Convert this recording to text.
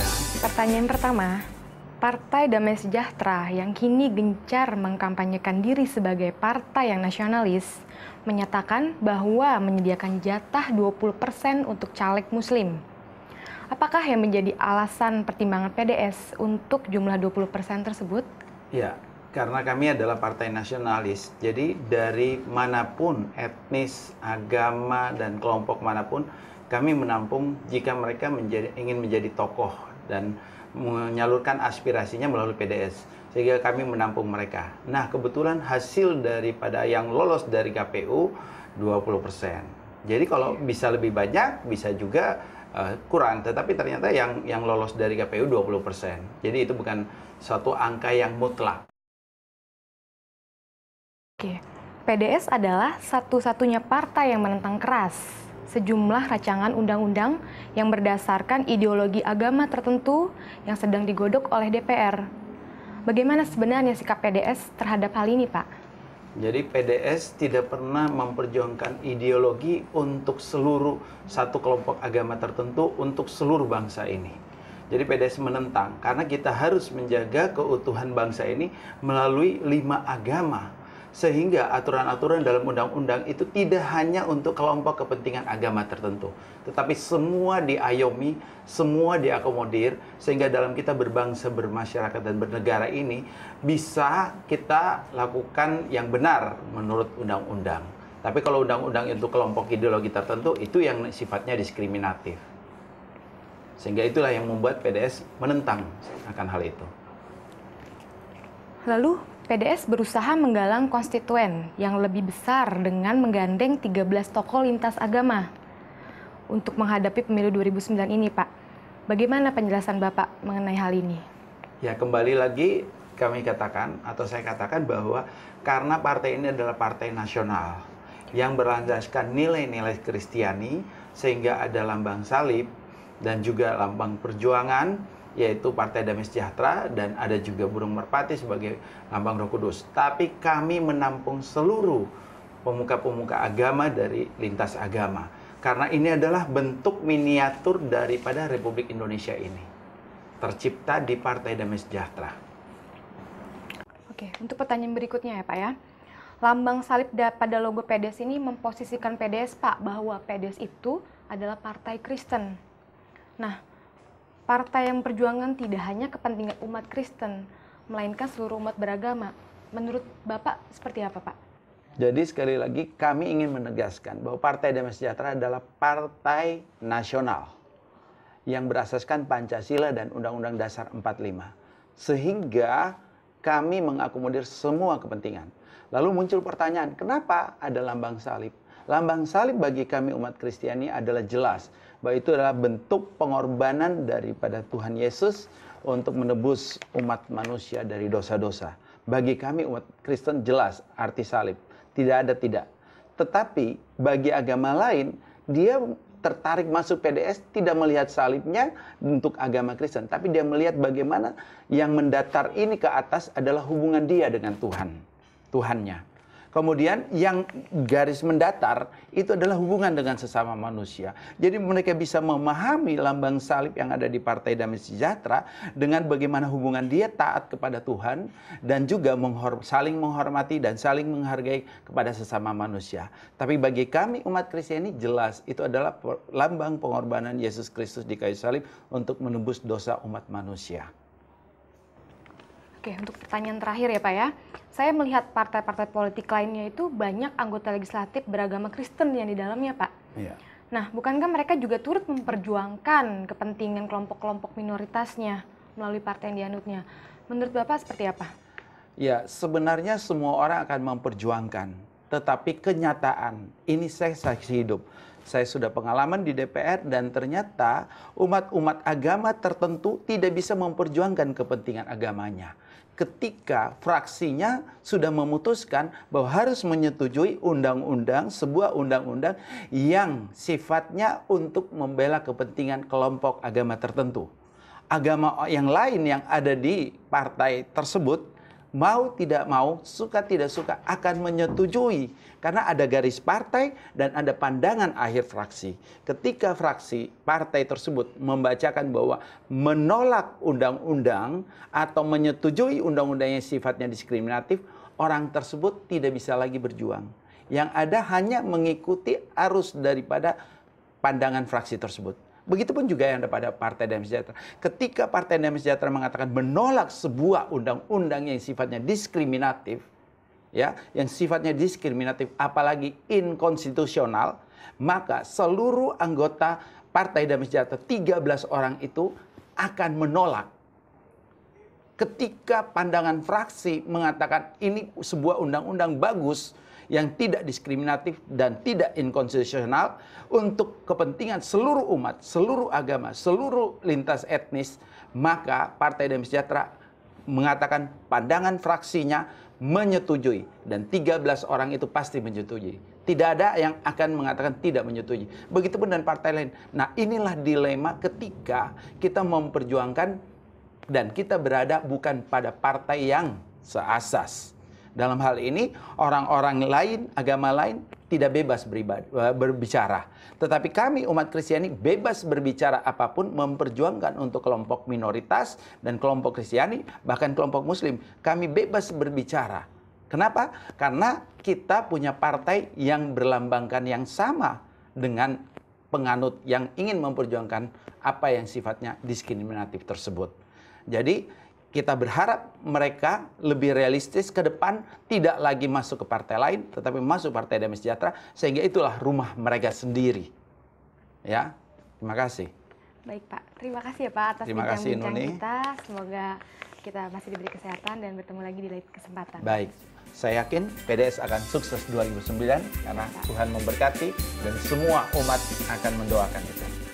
Ya. Pertanyaan pertama, Partai Damai Sejahtera yang kini gencar mengkampanyekan diri sebagai partai yang nasionalis menyatakan bahwa menyediakan jatah 20% untuk caleg muslim. Apakah yang menjadi alasan pertimbangan PDS untuk jumlah 20% tersebut? Ya, karena kami adalah partai nasionalis. Jadi dari manapun, etnis, agama, dan kelompok manapun, kami menampung jika mereka ingin menjadi tokoh dan menyalurkan aspirasinya melalui PDS. Sehingga kami menampung mereka. Nah, kebetulan hasil daripada yang lolos dari KPU 20%. Jadi kalau bisa lebih banyak, bisa juga kurang. Tetapi ternyata yang lolos dari KPU 20%. Jadi itu bukan suatu angka yang mutlak. Oke, PDS adalah satu-satunya partai yang menentang keras sejumlah rancangan undang-undang yang berdasarkan ideologi agama tertentu yang sedang digodok oleh DPR. Bagaimana sebenarnya sikap PDS terhadap hal ini, Pak? Jadi PDS tidak pernah memperjuangkan ideologi untuk seluruh satu kelompok agama tertentu untuk seluruh bangsa ini. Jadi PDS menentang karena kita harus menjaga keutuhan bangsa ini melalui 5 agama. Sehingga aturan-aturan dalam undang-undang itu tidak hanya untuk kelompok kepentingan agama tertentu, tetapi semua diayomi, semua diakomodir, sehingga dalam kita berbangsa, bermasyarakat, dan bernegara ini bisa kita lakukan yang benar menurut undang-undang. Tapi kalau undang-undang itu kelompok ideologi tertentu, itu yang sifatnya diskriminatif. Sehingga itulah yang membuat PDS menentang akan hal itu. Lalu, PDS berusaha menggalang konstituen yang lebih besar dengan menggandeng 13 tokoh lintas agama untuk menghadapi pemilu 2009 ini, Pak. Bagaimana penjelasan Bapak mengenai hal ini? Ya, kembali lagi kami katakan, atau saya katakan bahwa karena partai ini adalah partai nasional yang berlandaskan nilai-nilai Kristiani, sehingga ada lambang salib dan juga lambang perjuangan, yaitu Partai Damai Sejahtera, dan ada juga burung merpati sebagai lambang Roh Kudus. Tapi kami menampung seluruh pemuka-pemuka agama dari lintas agama. Karena ini adalah bentuk miniatur daripada Republik Indonesia ini. Tercipta di Partai Damai Sejahtera. Oke, untuk pertanyaan berikutnya ya Pak ya. Lambang salib pada logo PDS ini memposisikan PDS, Pak, bahwa PDS itu adalah partai Kristen. Nah, partai yang perjuangan tidak hanya kepentingan umat Kristen, melainkan seluruh umat beragama. Menurut Bapak seperti apa, Pak? Jadi sekali lagi kami ingin menegaskan bahwa Partai Damai Sejahtera adalah partai nasional yang berasaskan Pancasila dan Undang-Undang Dasar 45. Sehingga kami mengakomodir semua kepentingan. Lalu muncul pertanyaan, kenapa ada lambang salib? Lambang salib bagi kami umat Kristiani adalah jelas bahwa itu adalah bentuk pengorbanan daripada Tuhan Yesus untuk menebus umat manusia dari dosa-dosa. Bagi kami umat Kristen jelas arti salib, tidak ada tidak. Tetapi bagi agama lain, dia tertarik masuk PDS tidak melihat salibnya untuk agama Kristen, tapi dia melihat bagaimana yang mendatar ini ke atas adalah hubungan dia dengan Tuhannya. Kemudian yang garis mendatar itu adalah hubungan dengan sesama manusia. Jadi mereka bisa memahami lambang salib yang ada di Partai Damai Sejahtera dengan bagaimana hubungan dia taat kepada Tuhan dan juga saling menghormati dan saling menghargai kepada sesama manusia. Tapi bagi kami umat Kristiani jelas itu adalah lambang pengorbanan Yesus Kristus di kayu salib untuk menebus dosa umat manusia. Oke, untuk pertanyaan terakhir ya Pak ya. Saya melihat partai-partai politik lainnya itu banyak anggota legislatif beragama Kristen yang di dalamnya, Pak. Iya. Nah, bukankah mereka juga turut memperjuangkan kepentingan kelompok-kelompok minoritasnya melalui partai yang dianutnya? Menurut Bapak seperti apa? Ya, sebenarnya semua orang akan memperjuangkan. Tetapi kenyataan, ini saya saksi hidup. Saya sudah pengalaman di DPR dan ternyata umat-umat agama tertentu tidak bisa memperjuangkan kepentingan agamanya. Ketika fraksinya sudah memutuskan bahwa harus menyetujui sebuah undang-undang yang sifatnya untuk membela kepentingan kelompok agama tertentu. Agama yang lain yang ada di partai tersebut mau tidak mau, suka tidak suka akan menyetujui. Karena ada garis partai dan ada pandangan akhir fraksi. Ketika fraksi partai tersebut membacakan bahwa menolak undang-undang atau menyetujui undang-undang yang sifatnya diskriminatif, orang tersebut tidak bisa lagi berjuang. Yang ada hanya mengikuti arus daripada pandangan fraksi tersebut. Begitupun juga yang ada pada Partai Damai Sejahtera. Ketika Partai Damai Sejahtera mengatakan menolak sebuah undang-undang yang sifatnya diskriminatif, ya, yang sifatnya diskriminatif apalagi inkonstitusional, maka seluruh anggota Partai Damai Sejahtera 13 orang itu akan menolak. Ketika pandangan fraksi mengatakan ini sebuah undang-undang bagus yang tidak diskriminatif dan tidak inkonstitusional untuk kepentingan seluruh umat, seluruh agama, seluruh lintas etnis, maka Partai Damai Sejahtera mengatakan pandangan fraksinya menyetujui dan 13 orang itu pasti menyetujui. Tidak ada yang akan mengatakan tidak menyetujui. Begitupun dengan partai lain. Nah, inilah dilema ketika kita memperjuangkan dan kita berada bukan pada partai yang seasas. Dalam hal ini, orang-orang lain, agama lain, tidak bebas berbicara. Tetapi kami, umat Kristiani, bebas berbicara apapun, memperjuangkan untuk kelompok minoritas dan kelompok Kristiani, bahkan kelompok Muslim. Kami bebas berbicara. Kenapa? Karena kita punya partai yang berlambangkan yang sama dengan penganut yang ingin memperjuangkan apa yang sifatnya diskriminatif tersebut. Jadi, kita berharap mereka lebih realistis ke depan, tidak lagi masuk ke partai lain, tetapi masuk Partai Damai Sejahtera, sehingga itulah rumah mereka sendiri. Ya, terima kasih. Baik Pak, terima kasih ya Pak atas bincang-bincang kita. Semoga kita masih diberi kesehatan dan bertemu lagi di lain kesempatan. Baik, saya yakin PDS akan sukses 2009 karena Tuhan memberkati dan semua umat akan mendoakan itu.